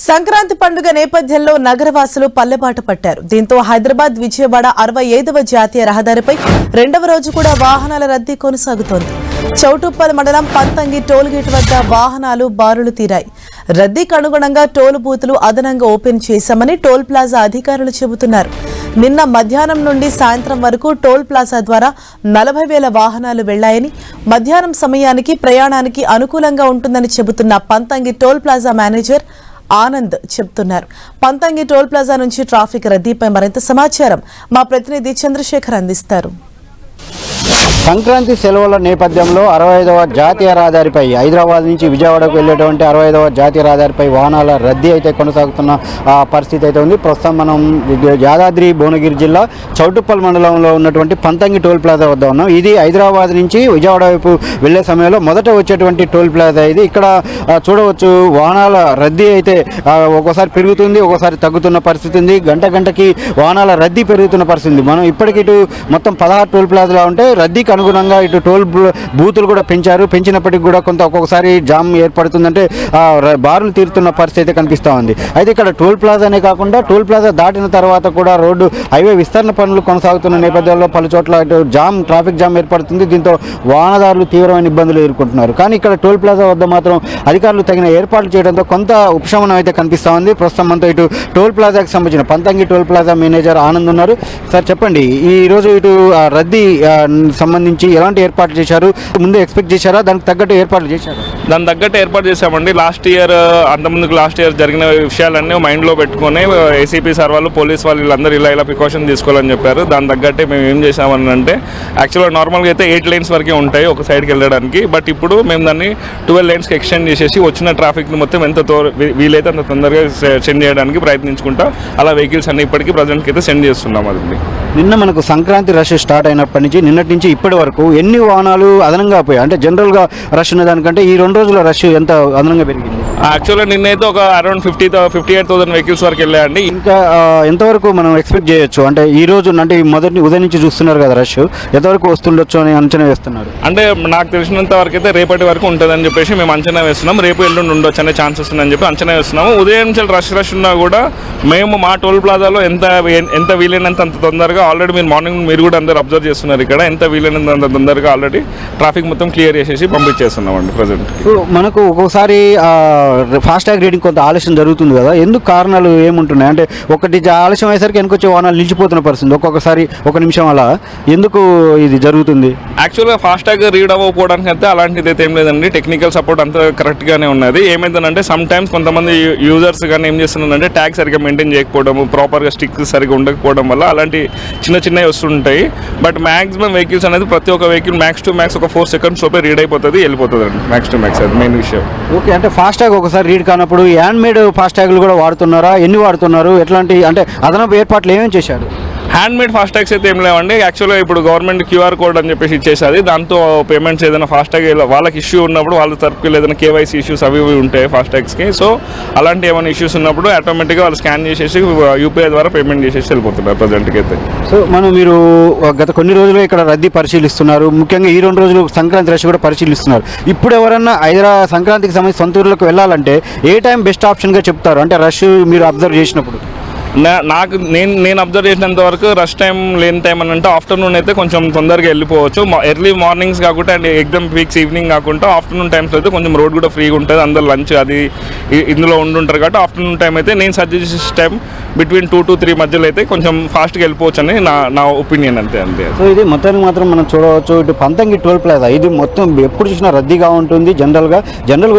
సంక్రాంతి పండుగ నేపథ్యంలో నగరవాసులు పల్లెబాట పట్టారు. దీంతో హైదరాబాద్ విజయవాడ 65వ జాతీయ రహదారిపై రెండవ రోజు కూడా వాహనాల రద్దీ కొనసాగుతోంది. చౌటుప్పల్ మండలం పంతంగి టోల్ గేట్ వద్ద వాహనాలు బారులు తీరాయి. రద్దీకి అనుగుణంగా టోల్ బూతులు అదనంగా ఓపెన్ చేశామని టోల్ ప్లాజా అధికారులు చెబుతున్నారు. నిన్న మధ్యాహ్నం నుండి సాయంత్రం వరకు టోల్ ప్లాజా ద్వారా 40,000 వాహనాలు వెళ్లాయని, మధ్యాహ్నం సమయానికి ప్రయాణానికి అనుకూలంగా ఉంటుందని చెబుతున్న Panthangi toll plaza manager Anand చెప్తున్నారు. పంతంగి టోల్ ప్లాజా నుంచి ట్రాఫిక్ రద్దీపై మరింత సమాచారం మా ప్రతినిధి చంద్రశేఖర్ అందిస్తారు. సంక్రాంతి సెలవుల నేపథ్యంలో 65వ జాతీయ రహదారిపై హైదరాబాద్ నుంచి విజయవాడకు వెళ్ళేటువంటి 65వ జాతీయ రహదారిపై వాహనాల రద్దీ అయితే కొనసాగుతున్న పరిస్థితి అయితే ఉంది. ప్రస్తుతం మనం యాదాద్రి భువనగిరి జిల్లా చౌటుప్పల్ మండలంలో ఉన్నటువంటి పంతంగి టోల్ ప్లాజా వద్ద ఉన్నాం. ఇది హైదరాబాద్ నుంచి విజయవాడ వైపు వెళ్లే సమయంలో మొదట వచ్చేటువంటి టోల్ ప్లాజా ఇది. ఇక్కడ చూడవచ్చు వాహనాల రద్దీ అయితే ఒక్కోసారి పెరుగుతుంది, ఒక్కోసారి తగ్గుతున్న పరిస్థితి ఉంది. గంటకి వాహనాల రద్దీ పెరుగుతున్న పరిస్థితి. మనం ఇప్పటికి ఇటు మొత్తం 16 టోల్ ప్లాజాలు ఉంటే రద్దీకి అనుగుణంగా ఇటు టోల్ బూతులు కూడా పెంచినప్పటికీ కూడా ఒక్కొక్కసారి జామ్ ఏర్పడుతుందంటే బారులు తీరుతున్న పరిస్థితి కనిపిస్తూ ఉంది. అయితే ఇక్కడ టోల్ ప్లాజానే కాకుండా టోల్ ప్లాజా దాటిన తర్వాత కూడా రోడ్డు హైవే విస్తరణ పనులు కొనసాగుతున్న నేపథ్యంలో పలు చోట్ల ఇటు ట్రాఫిక్ జామ్ ఏర్పడుతుంది. దీంతో వాహనదారులు తీవ్రమైన ఇబ్బందులు ఎదుర్కొంటున్నారు. కానీ ఇక్కడ టోల్ ప్లాజా వద్ద మాత్రం అధికారులు తగిన ఏర్పాట్లు చేయడంతో కొంత ఉపశమనం అయితే కనిపిస్తూ ఉంది. ప్రస్తుతం మనతో ఇటు టోల్ ప్లాజాకి సంబంధించిన Panthangi toll plaza manager Anand ఉన్నారు. సార్ చెప్పండి, ఈ రోజు ఇటు రద్దీ సంబంధించి ఎలాంటి ఏర్పాట్లు చేశారు? ముందు ఎక్స్పెక్ట్ చేశారా? దానికి తగ్గట్టు ఏర్పాట్లు చేశారు? దానికి తగ్గట్టు ఏర్పాటు చేశామండి. లాస్ట్ ఇయర్ జరిగిన విషయాలన్నీ మైండ్లో పెట్టుకుని ఏసీపీ సార్ వాళ్ళు, పోలీస్ వాళ్ళు వీళ్ళందరూ ఇలా ప్రికాషన్ తీసుకోవాలని చెప్పారు. దాని తగ్గట్టే మేము ఏం చేసామని అంటే, యాక్చువల్గా నార్మల్గా అయితే 8 lanes వరకే ఉంటాయి ఒక సైడ్కి వెళ్ళడానికి. బట్ ఇప్పుడు మేము దాన్ని 12 lanesకి ఎక్స్టెండ్ చేసేసి వచ్చిన ట్రాఫిక్ని మొత్తం ఎంత వీలైతే అంత తొందరగా సెండ్ చేయడానికి ప్రయత్నించుకుంటా అలా వెహికల్స్ అన్ని ఇప్పటికీ ప్రజెంట్కి అయితే సెండ్ చేస్తున్నాం. అది నిన్న మనకు సంక్రాంతి రష్ స్టార్ట్ అయినప్పటి నుంచి నిన్నటి నుంచి ఇప్పటి వరకు ఎన్ని వాహనాలు అదనంగా పోయాయి? అంటే జనరల్గా రష్ ఉన్న దానికంటే ఈ 2 రోజుల రష్ ఎంత అదనంగా పెరిగింది? యాక్చువల్గా నిన్నైతే ఒక అరౌండ్ 58,000 వెహికల్స్ వరకు వెళ్ళాయండి. ఇంకా ఎంతవరకు మనం ఎక్స్పెక్ట్ చేయొచ్చు? అంటే ఈ రోజు అంటే మొదటి ఉదయం నుంచి చూస్తున్నారు కదా రష్, ఎంతవరకు వస్తుండొచ్చు అని అంచనా వేస్తున్నారు? అంటే నాకు తెలిసినంత వరకు అయితే రేపటి వరకు ఉంటుందని చెప్పేసి మేము అంచనా వేస్తున్నాం. రేపు ఎల్లుండి ఉండొచ్చు అనే ఛాన్సెస్ ఉందని చెప్పి అంచనా వేస్తున్నాము. ఉదయం నుంచి రష్ ఉన్నా కూడా మేము మా టోల్ ప్లాజాలో ఎంత వీలైనంత అంత తొందరగా, ఆల్రెడీ మీరు మార్నింగ్ మీరు కూడా అందరూ అబ్జర్వ్ చేస్తున్నారు, ఇక్కడ ఎంత వీలైనంత అంత తొందరగా ఆల్రెడీ ట్రాఫిక్ మొత్తం క్లియర్ చేసేసి పంపించేస్తున్నామండి ప్రజెంట్. మనకు ఒక్కోసారి ఫాస్టాగ్ రీడింగ్ కొంత ఆలస్యం జరుగుతుంది కదా, ఎందుకు కారణాలు ఏముంటున్నాయి? అంటే ఒకటి ఆలస్యం అయ్యేసరికి వెనకొచ్చే వాహనాలు నిలిచిపోతున్న పరిస్థితి, ఒక్కొక్కసారి 1 నిమిషం అలా ఎందుకు ఇది జరుగుతుంది? యాక్చువల్గా ఫాస్టాగ్ రీడ్ అవ్వకపోవడానికి అయితే అలాంటిది అయితే ఏం లేదండి. టెక్నికల్ సపోర్ట్ అంతా కరెక్ట్గానే ఉన్నది. ఏమైందంటే సమ్ టైమ్స్ కొంతమంది యూజర్స్ కానీ ఏం చేస్తున్నారంటే ట్యాగ్ సరిగ్గా మెయింటైన్ చేయకపోవడం, ప్రాపర్గా స్టిక్ సరిగ్గా ఉండకపోవడం వల్ల అలాంటి చిన్నవి వస్తుంటాయి. బట్ మ్యాక్సిమం వెహికల్స్ అనేది ప్రతి ఒక్క వెహికల్ మ్యాక్స్ టు మ్యాక్స్ ఒక 4 seconds లోపే రీడ్ అయిపోతుంది, వెళ్ళిపోతుంది అండి మ్యాక్స్ టు మ్యాక్స్. అది మెయిన్ విషయం. ఓకే, అంటే ఫాస్టాగ్ ఒకసారి రీడ్ కానప్పుడు హ్యాండ్ మేడ్ ఫాస్టాగ్లు కూడా వాడుతున్నారా? ఎన్ని వాడుతున్నారు? ఎట్లాంటి అంటే అదనపు ఏర్పాట్లు ఏమేమి చేశారు? హ్యాండ్ మేడ్ ఫాస్టాగ్స్ అయితే ఏం లేవండి. యాక్చువల్గా ఇప్పుడు గవర్నమెంట్ QR కోడ్ అని చెప్పేసి ఇచ్చేసేది, దాంతో పేమెంట్స్ ఏదైనా ఫాస్టాగ్ వాళ్ళకి ఇష్యూ ఉన్నప్పుడు వాళ్ళ తరపుకి ఏదైనా KYC ఇష్యూస్ అవి ఉంటాయి ఫాస్టాగ్స్కి. సో అలాంటి ఏమైనా ఇష్యూస్ ఉన్నప్పుడు ఆటోమేటిక్గా వాళ్ళు స్కాన్ చేసేసి UPI ద్వారా పేమెంట్ చేసేసి వెళ్ళిపోతున్నారు ప్రజెంట్కి అయితే. సో మీరు గత కొన్ని రోజులు ఇక్కడ రద్దీ పరిశీలిస్తున్నారు, ముఖ్యంగా ఈ 2 రోజులు సంక్రాంతి రష్ కూడా పరిశీలిస్తున్నారు. ఇప్పుడు ఎవరన్నా సంక్రాంతికి సంబంధించి సొంత ఊర్లకు వెళ్ళాలంటే ఏ టైం బెస్ట్ ఆప్షన్గా చెప్తారు? అంటే రష్ మీరు అబ్జర్వ్ చేసినప్పుడు నేను అబ్జర్వ్ చేసినంత వరకు రష్ టైం లేని టైం అని అంటే ఆఫ్టర్నూన్ అయితే కొంచెం తొందరగా వెళ్ళిపోవచ్చు. ఎర్లీ మార్నింగ్స్ కాకుండా అండ్ ఎగ్జామ్ వీక్స్ ఈవినింగ్ కాకుండా ఆఫ్టర్నూన్ టైమ్స్ అయితే కొంచెం రోడ్ కూడా ఫ్రీగా ఉంటుంది, అందరు లంచ్ అది ఇందులో ఉండుంటారు కాబట్టి ఆఫ్టర్నూన్ టైం అయితే నేను సజెస్ట్ చేసే టైం బిట్వీన్ 2 to 3 మధ్యలో అయితే కొంచెం ఫాస్ట్గా వెళ్ళిపోవచ్చు అని నా ఒపీనియన్ అంతే. సో ఇది మొత్తానికి మాత్రం మనం చూడవచ్చు, ఇటు పంతంగి టోల్ ప్లాజా ఇది మొత్తం ఎప్పుడు చూసినా రద్దీగా ఉంటుంది. జనరల్గా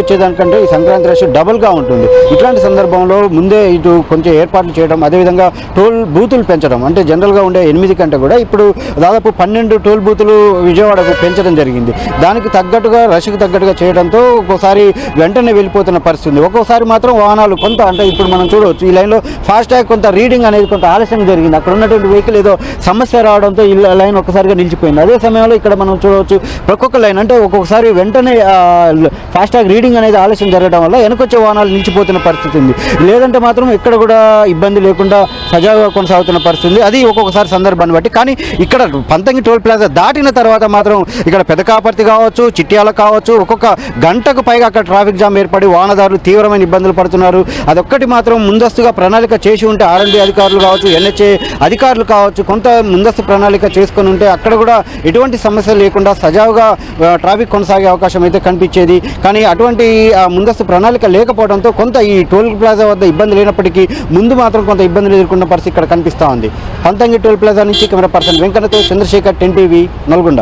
వచ్చేదానికంటే ఈ సంక్రాంతి రష్ డబుల్గా ఉంటుంది. ఇట్లాంటి సందర్భంలో ముందే ఇటు కొంచెం ఏర్పాట్లు చేయడం, అదేవిధంగా టోల్ బూతులు పెంచడం, అంటే జనరల్గా ఉండే 8 కంటే కూడా ఇప్పుడు దాదాపు 12 టోల్ బూతులు విజయవాడకు పెంచడం జరిగింది. దానికి తగ్గట్టుగా రష్కి తగ్గట్టుగా చేయడంతో ఒక్కోసారి వెంటనే వెళ్ళిపోతున్న పరిస్థితి. ఒక్కోసారి మాత్రం వాహనాలు కొంత అంటే ఇప్పుడు మనం చూడవచ్చు ఈ లైన్లో ఫాస్టాగ్ కొంత రీడింగ్ అనేది కొంత ఆలస్యంగా జరిగింది. అక్కడ ఉన్నటువంటి వెహికల్ ఏదో సమస్య రావడంతో ఈ లైన్ ఒక్కసారిగా నిలిచిపోయింది. అదే సమయంలో ఇక్కడ మనం చూడవచ్చు ఒక్కొక్క లైన్ అంటే ఒక్కొక్కసారి వెంటనే ఫాస్టాగ్ రీడింగ్ అనేది ఆలస్యం జరగడం వల్ల వెనకొచ్చే వాహనాలు నిలిచిపోతున్న పరిస్థితి ఉంది. లేదంటే మాత్రం ఎక్కడ కూడా ఇబ్బంది లేకుండా లేకుండా సజావుగా కొనసాగుతున్న పరిస్థితి ఉంది. అది ఒక్కొక్కసారి సందర్భాన్ని బట్టి. కానీ ఇక్కడ పంతంగి టోల్ ప్లాజా దాటిన తర్వాత మాత్రం ఇక్కడ పెదకాపర్తి కావచ్చు, చిట్యాల కావచ్చు, ఒక్కొక్క గంటకు పైగా అక్కడ ట్రాఫిక్ జామ్ ఏర్పడి వాహనదారులు తీవ్రమైన ఇబ్బందులు పడుతున్నారు. అదొక్కటి మాత్రం ముందస్తుగా ప్రణాళిక చేసి ఉంటే ఆర్ఎండ్బి అధికారులు కావచ్చు, ఎన్హెచ్ఏ అధికారులు కావచ్చు, కొంత ముందస్తు ప్రణాళిక చేసుకొని ఉంటే అక్కడ కూడా ఎటువంటి సమస్య లేకుండా సజావుగా ట్రాఫిక్ కొనసాగే అవకాశం అయితే కనిపించేది. కానీ అటువంటి ముందస్తు ప్రణాళిక లేకపోవడంతో కొంత ఈ టోల్ ప్లాజా వద్ద ఇబ్బంది లేనప్పటికీ ముందు మాత్రం కొంత ఇబ్బందులు ఎదుర్కొన్న పరిస్థితి ఇక్కడ కనిపిస్తూ ఉంది. పంతంగి టోల్ ప్లాజా నుంచి కెమెరా పర్సన్ వెంకన్నతో చంద్రశేఖర్, 10 టీవీ, నల్గొండ.